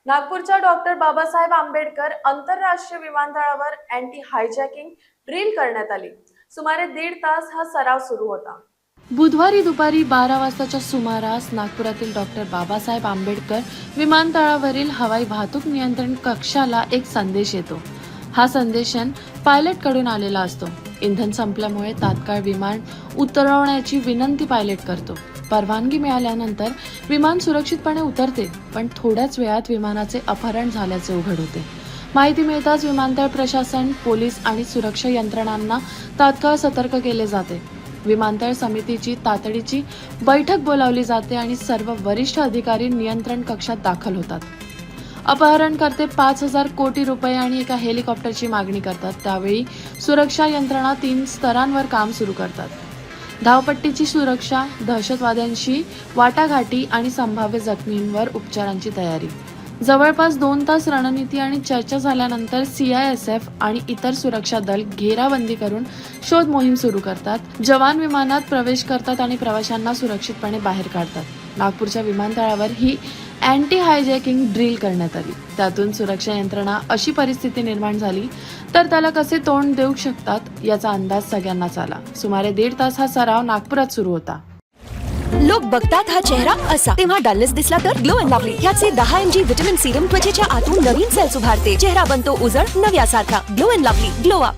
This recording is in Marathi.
नागपूरच्या डॉक्टर बाबासाहेब आंबेडकर आंतरराष्ट्रीय विमानतळावर अँटी हायजॅकिंग ड्रिल करण्यात आली। सुमारे 1.5 तास हा सराव सुरू होता। बुधवारी दुपारी 12 वाजताच्या सुमारास नागपुरातील डॉक्टर बाबासाहेब आंबेडकर विमानतळावरील हवाई वाहतूक नियंत्रण कक्षाला एक संदेश येतो। हा संदेश पायलट कडून आलेला असतो। इंधन संपल्यामुळे तात्काळ विमान उतरवण्याची विनंती पायलट करतो। परवानगी मिळाल्यानंतर विमान सुरक्षितपणे उतरते, पण थोड्याच वेळात विमानाचे अपहरण झाल्याचे उघड होते। माहिती मिळताच विमानतळ प्रशासन, पोलीस आणि सुरक्षा यंत्रणांना तात्काळ सतर्क केले जाते। विमानतळ समितीची तातडीची बैठक बोलावली जाते आणि सर्व वरिष्ठ अधिकारी नियंत्रण कक्षात दाखल होतात। अपहरणकर्ते 5,000 कोटी रुपये आणि एका हेलिकॉप्टरची मागणी करतात। त्यावेळी सुरक्षा यंत्रणा 3 स्तरांवर काम सुरू करतात। धावपट्टीची सुरक्षा, दहशतवाद्यांशी वाटाघाटी आणि संभाव्य जखमींवर उपचारांची तयारी। जवळपास 2 तास रणनीती आणि चर्चा झाल्यानंतर CISF आणि इतर सुरक्षा दल घेराबंदी करून शोध मोहीम सुरू करतात। जवान विमानात प्रवेश करतात आणि प्रवाशांना सुरक्षितपणे बाहेर काढतात। नागपूरच्या विमानतळावर ही अँटी हायजॅकिंग ड्रिल करण्यात आली। त्यातून सुरक्षा यंत्रणा अशी परिस्थिती निर्माण झाली तर त्याला कसे तोंड देऊ शकतात याचा अंदाज सगळ्यांनाच आला। सुमारे 1.5 तास हा सराव नागपुरात सुरू होता। लोक बघतात हा चेहरा असा, तेव्हा डलनेस दिसला तर ग्लो अँड लवली याचे 10 mg विटामिन सीरम त्वचेच्या आतून नवीन सेल्स उभारते। चेहरा बनतो उजळ नव्यासारखा। Glow and lovely, glow up.